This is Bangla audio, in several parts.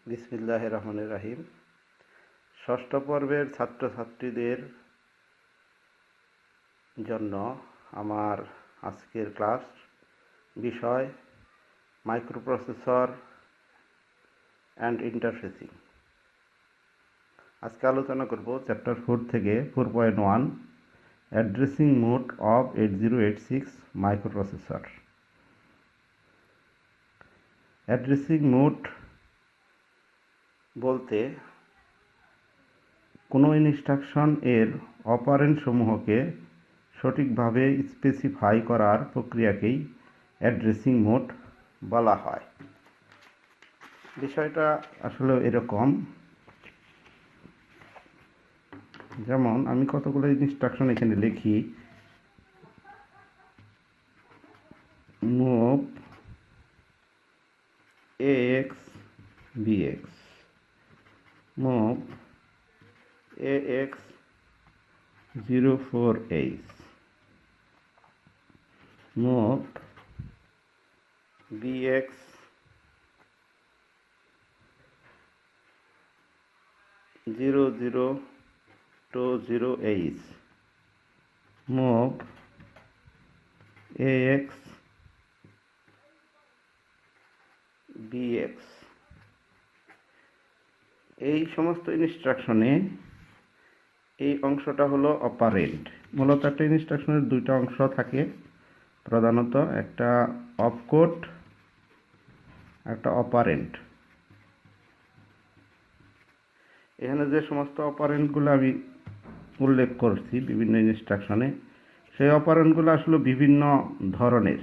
বিসমিল্লাহির রহমানির রহিম। ষষ্ঠ পর্বের ছাত্রছাত্রীদের জন্য আমার আজকের ক্লাস বিষয় মাইক্রোপ্রসেসর অ্যান্ড ইন্টারফেসিং। আজকে আলোচনা করব চ্যাপ্টার 4 থেকে 4.1 addressing mode of 8086 microprocessor. Addressing mode বলতে কোনো ইনস্ট্রাকশন এর অপারেন্ড সমূহকে সঠিকভাবে স্পেসিফাই করার প্রক্রিয়াকেই অ্যাড্রেসিং মোড বলা হয়। বিষয়টা আসলে এরকম, যেমন আমি কতগুলো ইনস্ট্রাকশন এখানে লিখি। Move AX BX, move AX 04H, move BX 0020H, move AX BX। এই সমস্ত ইনস্ট্রাকশনে এই অংশটা হলো অপারেন্ড। মূলত একটা ইনস্ট্রাকশনের দুইটা অংশ থাকে প্রধানত, একটা অপকোড, একটা অপারেন্ড। এখানে যে সমস্ত অপারেন্টগুলো আমি উল্লেখ করছি বিভিন্ন ইনস্ট্রাকশনে, সেই অপারেন্টগুলো আসলে বিভিন্ন ধরনের।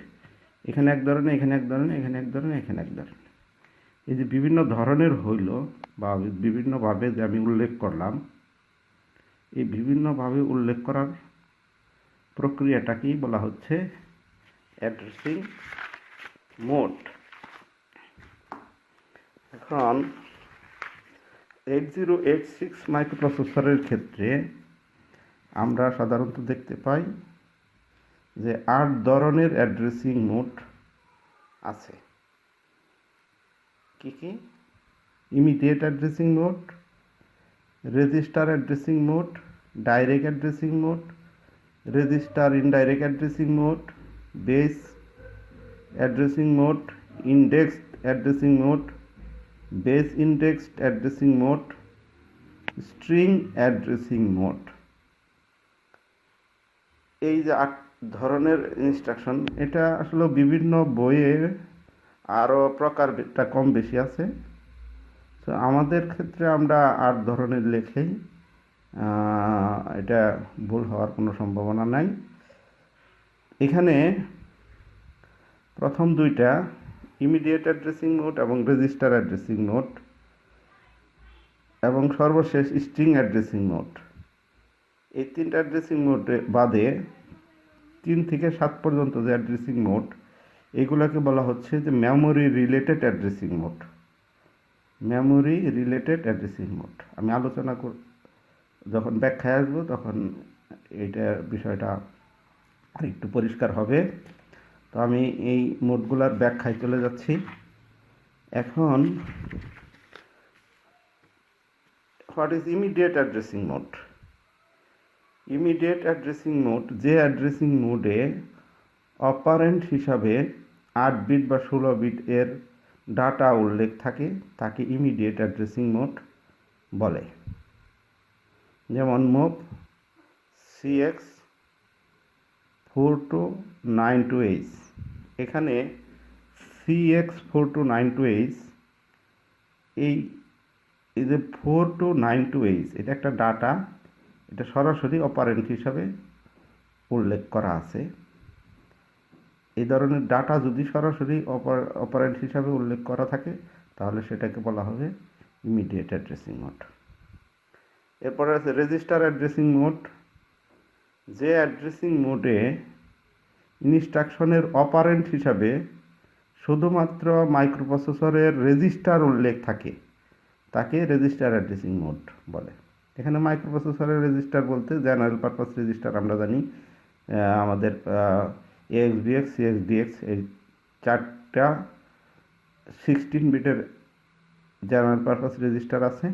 এখানে এক ধরনের, এখানে এক ধরনের, এখানে এক ধরনের, এখানে এক ধরনের। এই যে বিভিন্ন ধরনের হইল বা বিভিন্নভাবে যে আমি উল্লেখ করলাম, এই বিভিন্নভাবে উল্লেখ করার প্রক্রিয়াটাকেই বলা হচ্ছে অ্যাড্রেসিং মোড। এখন 8086 মাইক্রোপ্রসেসরের ক্ষেত্রে আমরা সাধারণত দেখতে পাই যে 8 ধরনের অ্যাড্রেসিং মোড আছে। কি কি? Immediate addressing mode, register addressing mode, direct addressing mode, register indirect addressing mode, base addressing mode, indexed addressing mode, base indexed addressing mode, string addressing mode. এই যে 8 ধরনের ইনস্ট্রাকশন, এটা আসলে বিভিন্ন বইয়ে আরও প্রকারটা কম বেশি আছে। তো আমাদের ক্ষেত্রে আমরা 8 ধরনের লেখেই, এটা ভুল হওয়ার কোনো সম্ভাবনা নাই। এখানে প্রথম দুইটা ইমিডিয়েট অ্যাড্রেসিং মোড এবং রেজিস্টার অ্যাড্রেসিং মোড, এবং সর্বশেষ স্ট্রিং অ্যাড্রেসিং মোড। এই 3টা অ্যাড্রেসিং মোড বাদে 3 থেকে 7 পর্যন্ত যে অ্যাড্রেসিং মোড, এগুলোকে বলা হচ্ছে যে memory related addressing mode. Memory related addressing mode আমি আলোচনা যখন ব্যাখ্যায় আসবো তখন এইটার বিষয়টা আর একটু পরিষ্কার হবে। তো আমি এই মোডগুলোর ব্যাখ্যায় চলে যাচ্ছি। এখন what is immediate addressing mode? Immediate addressing mode যে অ্যাড্রেসিং মোডে অপারেন্ট হিসাবে 8 বিট বা 16 বিট এর ডাটা উল্লেখ থাকে তাকে ইমিডিয়েট অ্যাড্রেসিং মোড বলে। যেমন মুভ CX 4292H, এখানে CX 4292H, এই যে 4292H, এটা একটা ডাটা, এটা সরাসরি অপারেন্ট হিসাবে উল্লেখ করা আছে। এই ধরনের ডাটা যদি সরাসরি অপারেন্ট হিসাবে উল্লেখ করা থাকে তাহলে সেটাকে বলা হবে ইমিডিয়েট অ্যাড্রেসিং মোড। এরপরে আছে রেজিস্টার অ্যাড্রেসিং মোড। যে অ্যাড্রেসিং মোডে ইনস্ট্রাকশনের অপারেন্ট হিসাবে শুধুমাত্র মাইক্রোপ্রসেসরের রেজিস্টার উল্লেখ থাকে তাকে রেজিস্টার অ্যাড্রেসিং মোড বলে। এখানে মাইক্রোপ্রসেসরের রেজিস্টার বলতে জেনারেল পারপাস রেজিস্টার আমরা জানি, আমাদের AX BX CX DX, এই 4টা 16 বিটের জেনারেল পারপাস রেজিস্টার আছে।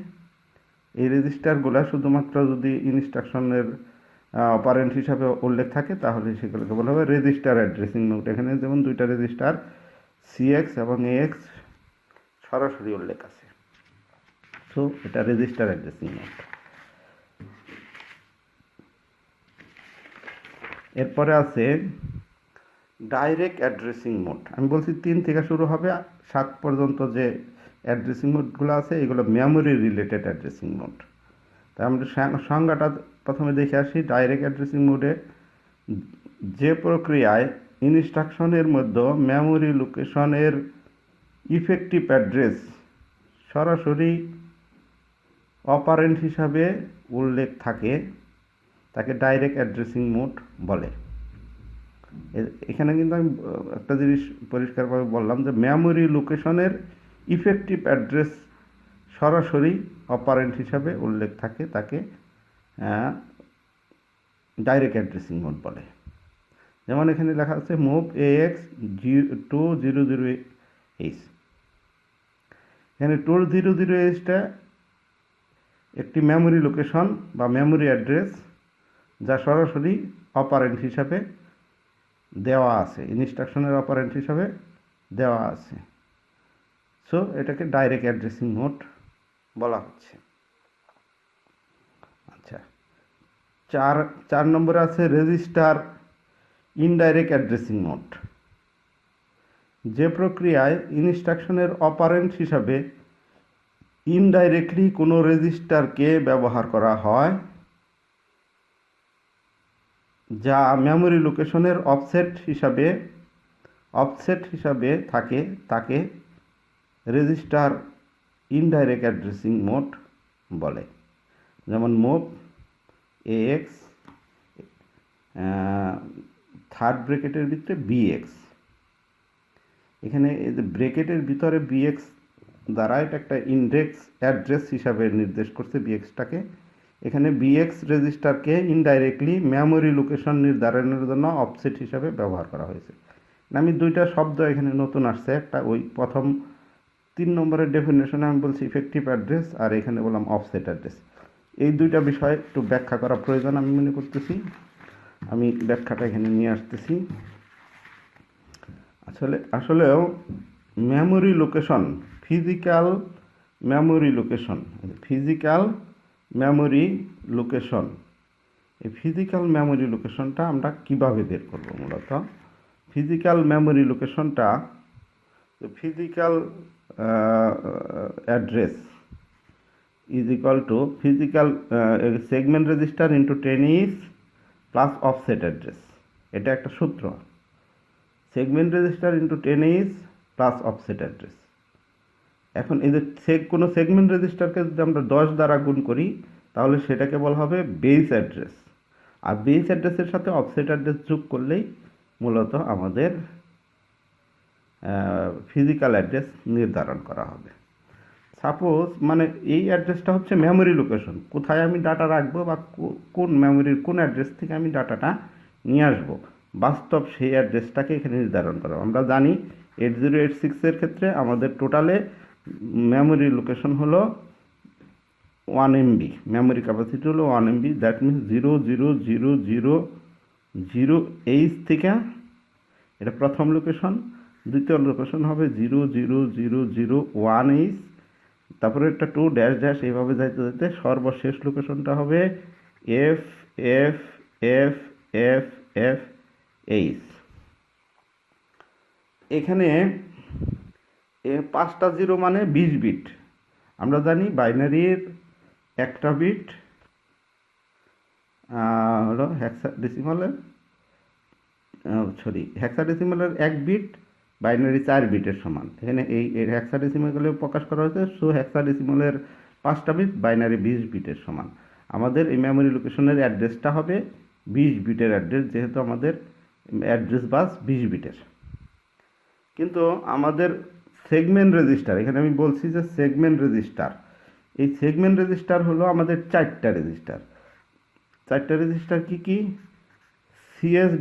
এই রেজিস্টারগুলো শুধুমাত্র যদি ইনস্ট্রাকশনের অপারেন্ট হিসাবে উল্লেখ থাকে তাহলে সেগুলোকে বলা হবে রেজিস্টার অ্যাড্রেসিং নোট। এখানে যেমন দুইটা রেজিস্টার সিএক্স এবং এএক্স সরাসরি উল্লেখ আছে, সো এটা রেজিস্টার অ্যাড্রেসিং নোট। এরপরে আছে ডাইরেক্ট অ্যাড্রেসিং মোড। আমি বলছি 3 থেকে শুরু হবে, 7 পর্যন্ত যে অ্যাড্রেসিং মোডগুলো আছে এগুলো মেমোরি রিলেটেড অ্যাড্রেসিং মোড। তাই আমরা সংজ্ঞাটা প্রথমে দেখে আসি। ডাইরেক্ট অ্যাড্রেসিং মোডে যে প্রক্রিয়ায় ইনস্ট্রাকশনের মধ্যে মেমোরি লোকেশনের ইফেক্টিভ অ্যাড্রেস সরাসরি অপারেন্ট হিসাবে উল্লেখ থাকে তাকে ডাইরেক্ট অ্যাড্রেসিং মোড বলে। এখানে কিন্তু আমি একটা জিনিস পরিষ্কারভাবে বললাম যে মেমোরি লোকেশনের ইফেক্টিভ অ্যাড্রেস সরাসরি অপারেন্ট হিসাবে উল্লেখ থাকে তাকে ডাইরেক্ট অ্যাড্রেসিং মোড বলে। যেমন এখানে লেখা আছে মুভ AX 200H। এখানে 200Hটা একটি মেমোরি লোকেশন বা মেমোরি অ্যাড্রেস যা সরাসরি অপারেন্ট হিসাবে দেওয়া আছে, ইনস্ট্রাকশনের অপারেন্ট হিসাবে দেওয়া আছে, সো এটাকে ডাইরেক্ট অ্যাড্রেসিং মোড বলা হচ্ছে। আচ্ছা, 4 নম্বরে আছে রেজিস্টার ইনডাইরেক্ট অ্যাড্রেসিং মোড। যে প্রক্রিয়ায় ইনস্ট্রাকশনের অপারেন্ট হিসাবে ইনডাইরেক্টলি কোনো রেজিস্টারকে ব্যবহার করা হয় যা মেমোরি লোকেশনের অফসেট হিসাবে থাকে তাকে রেজিস্টার ইনডাইরেক্ট অ্যাড্রেসিং মোড বলে। যেমন মুভ AX থার্ড ব্র্যাকেটের ভিতরে BX। এখানে এই যে ব্র্যাকেটের ভিতরে BX দ্বারা এটা একটা ইন্ডেক্স অ্যাড্রেস হিসাবে নির্দেশ করছে BX-টাকে। এখানে BX রেজিস্টারকে ইনডাইরেক্টলি মেমোরি লোকেশন নির্ধারণের জন্য অফসেট হিসাবে ব্যবহার করা হয়েছে। আমি দুইটা শব্দ এখানে নতুন আসছে, একটা ওই প্রথম 3 নম্বরের ডেফিনেশনে আমি বলছি ইফেক্টিভ অ্যাড্রেস, আর এখানে বললাম অফসেট অ্যাড্রেস। এই দুইটা বিষয় একটু ব্যাখ্যা করা প্রয়োজন আমি মনে করতেছি, আমি ব্যাখ্যাটা এখানে নিয়ে আসতেছি। আসলেও memory location, physical memory location, এই ফিজিক্যাল মেমোরি লোকেশনটা আমরা কিভাবে বের করব? মূলত ফিজিক্যাল মেমোরি লোকেশনটা physical address is equal to physical segment register into 10 plus offset address. এটা একটা সূত্র, segment register into 10 plus offset address. এখন এই যে কোনো সেগমেন্ট রেজিস্টারকে যদি আমরা 10 দ্বারা গুণ করি তাহলে সেটাকে বলা হবে বেস অ্যাড্রেস, আর বেস অ্যাড্রেসের সাথে অফসেট অ্যাড্রেস যোগ করলেই মূলত আমাদের ফিজিক্যাল অ্যাড্রেস নির্ধারণ করা হবে। সাপোজ মানে এই অ্যাড্রেসটা হচ্ছে মেমোরি লোকেশন, কোথায় আমি ডাটা রাখবো বা কোন মেমোরির কোন অ্যাড্রেস থেকে আমি ডাটাটা নিয়ে আসবো, বাস্তব সেই অ্যাড্রেসটাকে এখানে নির্ধারণ করা। আমরা জানি 8086-এর ক্ষেত্রে আমাদের টোটালে মেমোরি লোকেশন হলো 1 MB, মেমোরি ক্যাপাসিটি হলো 1 MB। দ্যাট মিনস 00000H থেকে এটা প্রথম লোকেশন, দ্বিতীয় লোকেশন হবে 00001H, তারপরে একটা 2 ড্যাশ ড্যাশ এইভাবে যাইতে যাইতে সর্বশেষ লোকেশনটা হবে FFFFFH। এখানে 5টা জিরো মানে 20 বিট। আমরা জানি বাইনারির একটা বিট হলো হেক্সাডেসিমালের 1 বিট বাইনারি 4 বিটের সমান। এখানে এই হেক্সাডেসিমালে প্রকাশ করা হয়েছে, সো হেক্সাডেসিমালের 5টা বিট বাইনারি 20 বিটের সমান। আমাদের এই মেমোরি লোকেশনের অ্যাড্রেসটা হবে 20 বিটের অ্যাড্রেস, যেহেতু আমাদের অ্যাড্রেস বাস 20 বিটের। কিন্তু আমাদের সেগমেন্ট রেজিস্টার, এখানে আমি বলছি যে সেগমেন্ট রেজিস্টার, এই সেগমেন্ট রেজিস্টার হলো আমাদের 4টা রেজিস্টার। 4টা রেজিস্টার কি কি? CS,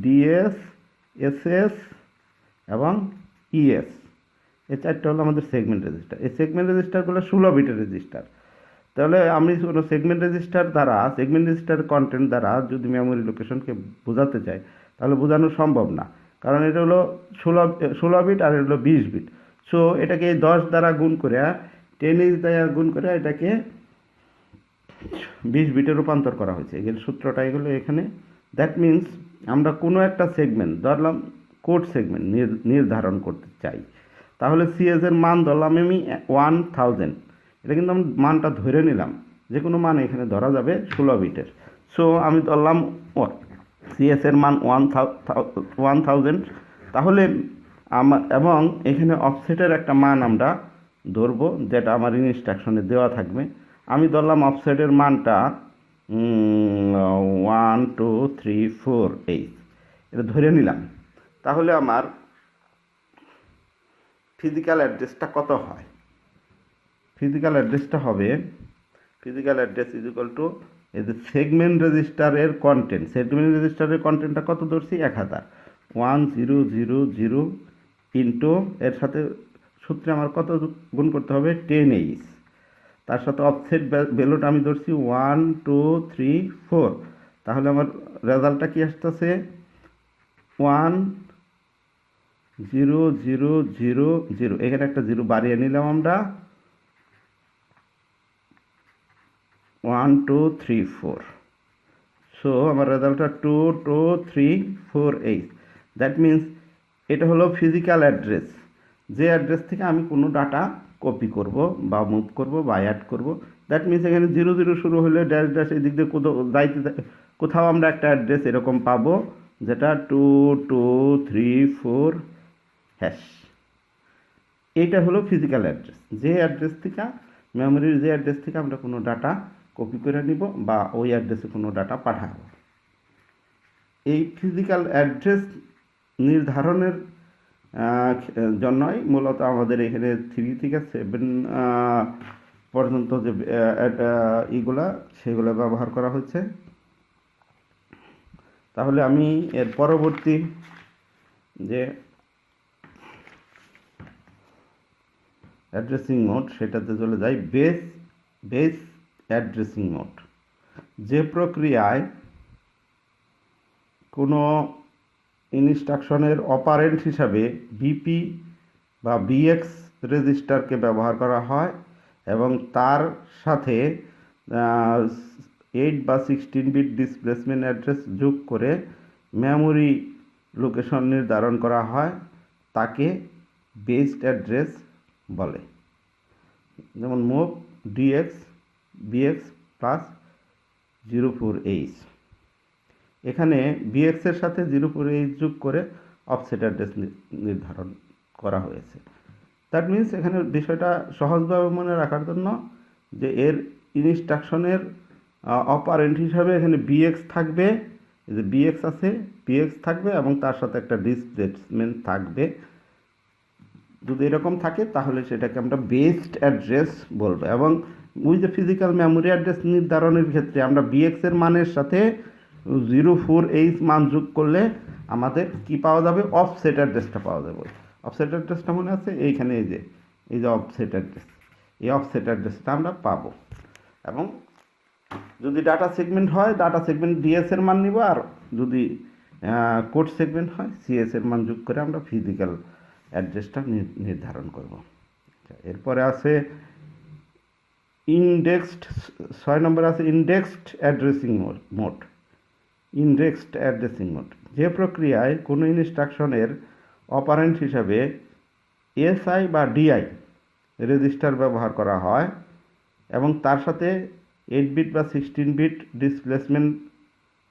DS, SS এবং ES। এই চারটা হলো আমাদের সেগমেন্ট রেজিস্টার। এই সেগমেন্ট রেজিস্টারগুলো 16 বিটের রেজিস্টার। তাহলে আমি কোনো সেগমেন্ট রেজিস্টার কন্টেন্ট দ্বারা যদি মেমোরি লোকেশনকে বোঝাতে চাই, তাহলে বোঝানো সম্ভব না, কারণ এটা হলো 16 বিট আর এটা হলো 20 বিট। সো এটাকে 10 দ্বারা গুণ করে 10 দ্বারা গুণ করে এটাকে 20 বিটে রূপান্তর করা হয়েছে। এগুলো সূত্রটা এগুলো এখানে। দ্যাট মিন্স আমরা কোনো একটা সেগমেন্ট ধরলাম, কোড সেগমেন্ট নির্ধারণ করতে চাই, তাহলে সিএস এর মান ধরলাম আমি 1000। এটা কিন্তু আমি মানটা ধরে নিলাম, যে কোনো মান এখানে ধরা যাবে 16 বিটের। সো আমি ধরলাম সিএস এর মান 1000। তাহলে এবং এখানে অফসেটের একটা মান আমরা ধরবো, যেটা আমার ইনস্ট্রাকশনে দেওয়া থাকবে। আমি ধরলাম অফসেটের মানটা 1 2 3 4 8, এটা ধরে নিলাম। তাহলে আমার ফিজিক্যাল অ্যাড্রেসটা কত হয়? ফিজিক্যাল অ্যাড্রেসটা হবে, physical address is equal to এই যে সেগমেন্ট রেজিস্টারের কন্টেন্ট, সেগমেন্ট রেজিস্টারের কন্টেন্টটা কত ধরছি? 1000। 1000 ইন্টু এর সাথে সূত্রে আমার কত গুণ করতে হবে? 10H। তার সাথে অফসেট ভ্যালুটা আমি ধরছি 1 2 3 4। তাহলে আমার রেজাল্টটা কি আসতেছে? 1000। এখানে একটা 0 বাড়িয়ে নিলাম আমরা, 1 2 3 4। সো আমার রেজাল্টটা 2 2 3 4 8। দ্যাট মিন্স এটা হলো ফিজিক্যাল অ্যাড্রেস, যে অ্যাড্রেস থেকে আমি কোনো ডাটা কপি করব বা মুভ করব বা অ্যাড করব। দ্যাট মিন্স এখানে 0 শুরু হলে ড্যাশ ড্যাশ এই দিক দিয়ে কোথাও আমরা একটা অ্যাড্রেস এরকম পাবো, যেটা 2 2 3 4 হ্যাশ। এইটা হলো ফিজিক্যাল অ্যাড্রেস, যে অ্যাড্রেস থেকে মেমোরির যে অ্যাড্রেস থেকে আমরা কোনো ডাটা কপি করে নিব বা ওই অ্যাড্রেসে কোনো ডাটা পাঠাবো। এই ফিজিক্যাল অ্যাড্রেস নির্ধারণের জন্যই মূলত আমাদের এখানে 3 থেকে 7 পর্যন্ত যে ইগুলা সেগুলো ব্যবহার করা হচ্ছে। তাহলে আমি এর পরবর্তী যে অ্যাড্রেসিং মোড সেটাতে চলে যাই। বেস অ্যাড্রেসিং মোড, যে প্রক্রিয়ায় কোনো ইনস্ট্রাকশনের অপারেন্ট হিসাবে বিপি বা বিএক্স রেজিস্টারকে ব্যবহার করা হয় এবং তার সাথে 8 বা 16 বিট ডিসপ্লেসমেন্ট অ্যাড্রেস যোগ করে মেমোরি লোকেশন নির্ধারণ করা হয়, তাকে বেসড অ্যাড্রেস বলে। যেমন move dx bx plus 04H। এখানে বিএক্স এর সাথে 04H যোগ করে অফসেট অ্যাড্রেস নির্ধারণ করা হয়েছে। দ্যাট মিন্স এখানে বিষয়টা সহজভাবে মনে রাখার জন্য যে এর ইনস্ট্রাকশনের অপারেন্ট হিসাবে এখানে বিএক্স থাকবে, যে বিএক্স আছে বিএক্স থাকবে এবং তার সাথে একটা ডিসপ্লেসমেন্ট থাকবে। যদি এরকম থাকে তাহলে সেটাকে আমরা বেসড অ্যাড্রেস বলবো। এবং ওই যে ফিজিক্যাল মেমোরি অ্যাড্রেস নির্ধারণের ক্ষেত্রে আমরা বিএক্স এর মানের সাথে 04H মান যোগ করলে আমাদের কি পাওয়া যাবে? অফসেট অ্যাড্রেসটা পাওয়া যাবে। অফসেট অ্যাড্রেসটা মনে আছে এইখানে, এই যে অফসেট অ্যাড্রেস, এই অফসেট অ্যাড্রেসটা আমরা পাবো। এবং যদি ডাটা সেগমেন্ট হয় ডাটা সেগমেন্ট ডিএস এর মান নিব, আর যদি কোড সেগমেন্ট হয় সিএস এর মান যোগ করে আমরা ফিজিক্যাল অ্যাড্রেসটা নির্ধারণ করব। এরপরে আছে ইনডেক্সড, 6 নম্বর আছে indexed addressing mode. Indexed addressing mode, যে প্রক্রিয়ায় কোনো ইনস্ট্রাকশনের অপারেন্ট হিসাবে এসআই বা ডিআই রেজিস্টার ব্যবহার করা হয় এবং তার সাথে 8 বিট বা 16 বিট ডিসপ্লেসমেন্ট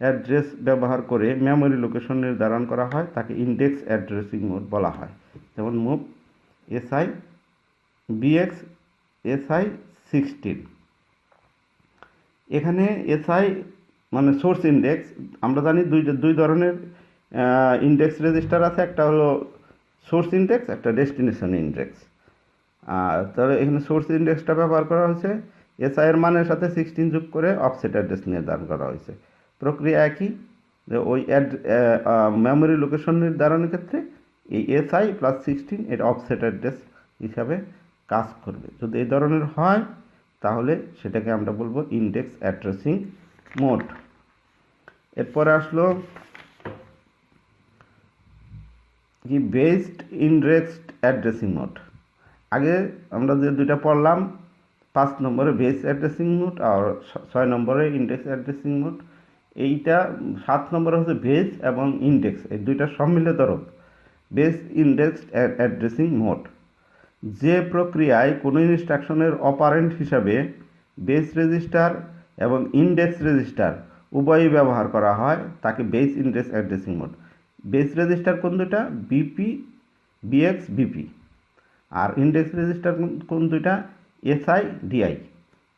অ্যাড্রেস ব্যবহার করে মেমোরি লোকেশন নির্ধারণ করা হয়, তাকে ইনডেক্স অ্যাড্রেসিং মোড বলা হয়। যেমন মুভ এসআই বিএক্স এসআই 16। এখানে এসআই মানে সোর্স ইন্ডেক্স। আমরা জানি দুই ধরনের ইন্ডেক্স রেজিস্টার আছে, একটা হলো সোর্স ইন্ডেক্স, একটা ডেস্টিনেশন ইন্ডেক্স। তাহলে এখানে সোর্স ইন্ডেক্সটা ব্যবহার করা হয়েছে, এসআই এর মানের সাথে 16 যোগ করে অফসেট অ্যাড্রেস নির্ধারণ করা হয়েছে। প্রক্রিয়া একই, যে ওই মেমোরি লোকেশন নির্ধারণের ক্ষেত্রে এই এসআই প্লাস 16 এটা অফসেট অ্যাড্রেস হিসাবে কাজ করবে। যদি এই ধরনের হয় তাহলে সেটাকে আমরা বলবো ইন্ডেক্স অ্যাড্রেসিং মোড। এরপরে আসলো কি বেসড ইন্ডেক্সড অ্যাড্রেসিং মোড। আগে আমরা যে দুইটা পড়লাম, 5 নম্বরে বেস অ্যাড্রেসিং মোড আর 6 নম্বরে ইন্ডেক্স অ্যাড্রেসিং মোড। এইটা 7 নম্বরে হচ্ছে বেস এবং ইন্ডেক্স, এই দুইটা সম্মিলিত রূপ বেস ইন্ডেক্সড অ্যাড্রেসিং মোড। যে প্রক্রিয়ায় কোনো ইনস্ট্রাকশনের অপারেন্ট হিসাবে বেস রেজিস্টার এবং ইন্ডেক্স রেজিস্টার উভয়ই ব্যবহার করা হয় তাকে base index addressing mode. Base register কোন দুইটা? BP, BX, BP. আর ইন্ডেক্স রেজিস্টার কোন দুইটা? SI, DI.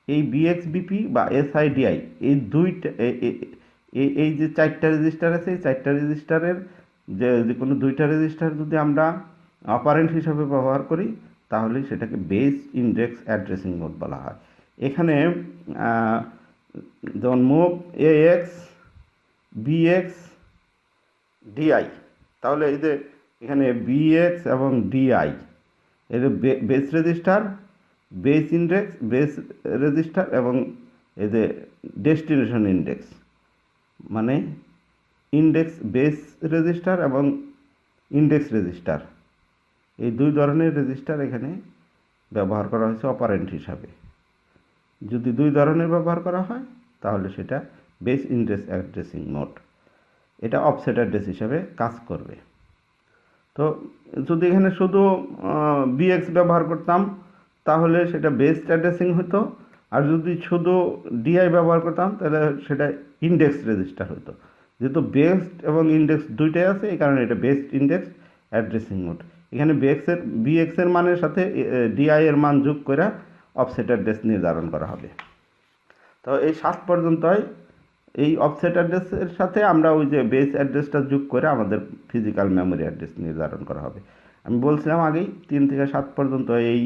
এই বিএক্স, বিপি বা এসআই, ডিআই এই দুইটা এই যে 4টা রেজিস্টার আছে, এই 4টা রেজিস্টারের যে কোনো 2টা রেজিস্টার যদি আমরা অপারেন্ট হিসাবে ব্যবহার করি তাহলে সেটাকে বেস ইন্ডেক্স অ্যাড্রেসিং মোড বলা হয়। এখানে যেমন মুভ এএক্স, বিএক্স, ডিআই, তাহলে এই যে এখানে বিএক্স এবং ডিআই এর base register, base index, base register এবং এই যে ডেস্টিনেশন ইন্ডেক্স, মানে ইন্ডেক্স বেস রেজিস্টার এবং ইন্ডেক্স রেজিস্টার, এই 2 ধরনের রেজিস্টার এখানে ব্যবহার করা হয়েছে অপারেন্ট হিসাবে। যদি 2 ধরনের ব্যবহার করা হয় তাহলে সেটা বেস ইন্ডেক্স অ্যাড্রেসিং মোড। এটা অফসেট অ্যাড্রেস হিসাবে কাজ করবে। তো যদি এখানে শুধু বিএক্স ব্যবহার করতাম তাহলে সেটা বেস অ্যাড্রেসিং হতো, আর যদি শুধু ডিআই ব্যবহার করতাম তাহলে সেটা ইন্ডেক্স রেজিস্টার হতো। যেহেতু বেসড এবং ইন্ডেক্স দুইটাই আছে এই কারণে এটা বেসড ইন্ডেক্স অ্যাড্রেসিং মোড। এখানে বিএক্সের মানের সাথে ডিআই এর মান যোগ করে অফসেট অ্যাড্রেস নির্ধারণ করা হবে। তো এই 7 পর্যন্তই এই অফসেট অ্যাড্রেসের সাথে আমরা ওই যে বেস অ্যাড্রেসটা যোগ করে আমাদের ফিজিক্যাল মেমোরি অ্যাড্রেস নির্ধারণ করা হবে। আমি বলছিলাম আগেই 3 থেকে 7 পর্যন্ত এই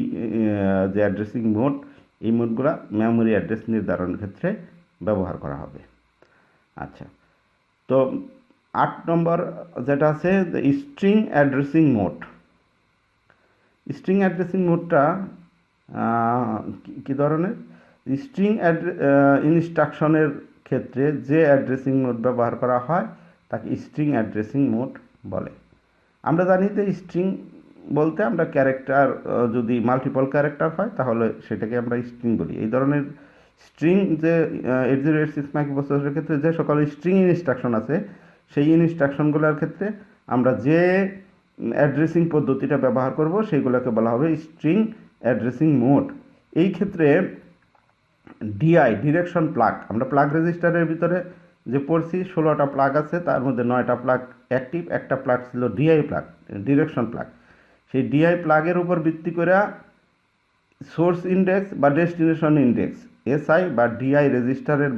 যে অ্যাড্রেসিং মোড, এই মোডগুলো মেমোরি অ্যাড্রেস নির্ধারণের ক্ষেত্রে ব্যবহার করা হবে। আচ্ছা, তো 8 নম্বর যেটা আছে string addressing mode. String addressing মোডটা কী ধরনের? স্ট্রিং ইনস্ট্রাকশনের ক্ষেত্রে যে অ্যাড্রেসিং মোড ব্যবহার করা হয় তাকে স্ট্রিং অ্যাড্রেসিং মোড বলে। আমরা জানি যে স্ট্রিং বলতে আমরা ক্যারেক্টার, যদি মাল্টিপল ক্যারেক্টার হয় তাহলে সেটাকে আমরা স্ট্রিং বলি। এই ধরনের স্ট্রিং যে 8086 মাইক্রোপ্রসেসরের ক্ষেত্রে যে সকল স্ট্রিং ইনস্ট্রাকশন আছে সেই ইনস্ট্রাকশনগুলোর ক্ষেত্রে আমরা যে অ্যাড্রেসিং পদ্ধতিটা ব্যবহার করব সেইগুলোকে বলা হবে স্ট্রিং অ্যাড্রেসিং মোড। এই ক্ষেত্রে ডিআই, ডিরেকশন প্লাগ, আমরা প্লাগ রেজিস্টারের ভিতরে যে পড়ছি 16টা প্লাগ আছে, তার মধ্যে 9টা প্লাগ অ্যাক্টিভ, একটা প্লাগ ছিল ডিআই প্লাগ, ডিরেকশন প্লাগ। সেই ডিআই প্লাগের উপর ভিত্তি করে সোর্স ইন্ডেক্স বা ডেস্টিনেশন ইন্ডেক্স, এসআই বা ডিআই রেজিস্টারের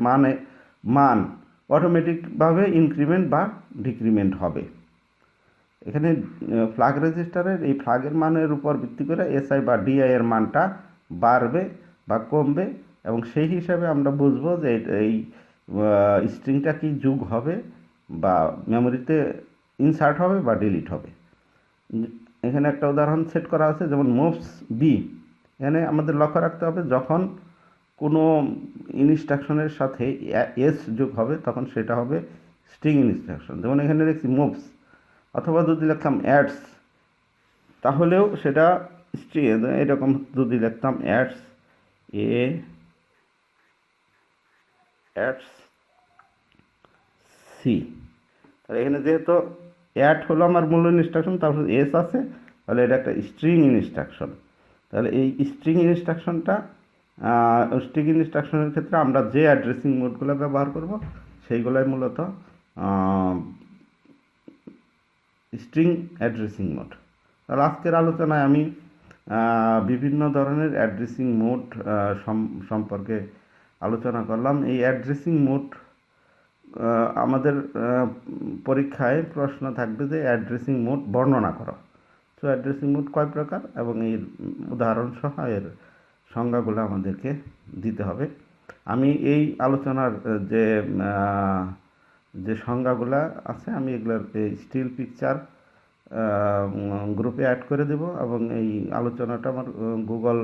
মান অটোমেটিকভাবে ইনক্রিমেন্ট বা ডিক্রিমেন্ট হবে। এখানে ফ্ল্যাগ রেজিস্টারের এই ফ্ল্যাগের মানের উপর ভিত্তি করে এসআই বা ডিআই এর মানটা বাড়বে বা কমবে, এবং সেই হিসাবে আমরা বুঝবো যে এই স্ট্রিংটা কি যোগ হবে বা মেমোরিতে ইনসার্ট হবে বা ডিলিট হবে। এখানে একটা উদাহরণ সেট করা আছে, যেমন মুভস বি। এখানে আমাদের লক্ষ্য রাখতে হবে যখন কোনো ইনস্ট্রাকশনের সাথে এস যোগ হবে তখন সেটা হবে স্ট্রিং ইনস্ট্রাকশন। যেমন এখানে দেখছি মুভস, অথবা যদি লিখতাম অ্যাডস তাহলেও সেটা স্ট্রিং। এরকম যদি লিখতাম অ্যাডস অ্যাডস সি, তাহলে এখানে যেহেতু অ্যাড হলো আমার মূল ইনস্ট্রাকশন, তারপর এস আছে, তাহলে এটা একটা স্ট্রিং ইনস্ট্রাকশন। তাহলে এই স্ট্রিং ইনস্ট্রাকশনের ক্ষেত্রে আমরা যে অ্যাড্রেসিং মোডগুলো ব্যবহার করব সেইগুলোই মূলত স্ট্রিং অ্যাড্রেসিং মোড। তাহলে আজকের আলোচনায় আমি বিভিন্ন ধরনের অ্যাড্রেসিং মোড সম্পর্কে আলোচনা করলাম। এই অ্যাড্রেসিং মোড আমাদের পরীক্ষায় প্রশ্ন থাকবে যে অ্যাড্রেসিং মোড বর্ণনা করো। সো অ্যাড্রেসিং মোড কয় প্রকার এবং এর উদাহরণ সহ এর সংজ্ঞাগুলো আমাদেরকে দিতে হবে। আমি এই আলোচনার যে সংজ্ঞাগুলো আছে আমি এগুলোর স্টিল পিকচার গ্রুপে অ্যাড করে দেব এবং এই আলোচনাটা আমার গুগল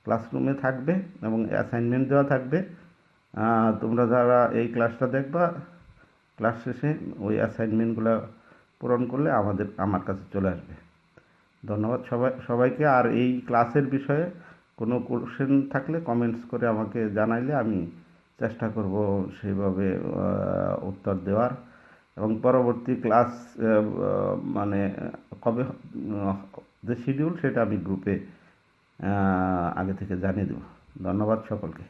ক্লাসরুমে থাকবে এবং অ্যাসাইনমেন্ট দেওয়া থাকবে। তোমরা যারা এই ক্লাসটা দেখবা, ক্লাস শেষে ওই অ্যাসাইনমেন্টগুলো পূরণ করলে আমার কাছে চলে আসবে। ধন্যবাদ সবাইকে। আর এই ক্লাসের বিষয়ে কোনো কোশ্চেন থাকলে কমেন্টস করে আমাকে জানাইলে আমি চেষ্টা করব সেইভাবে উত্তর দেওয়ার, এবং পরবর্তী ক্লাস মানে কবে যে শিডিউল সেটা আমি গ্রুপে আগে থেকে জানিয়ে দেব। ধন্যবাদ সকলকে।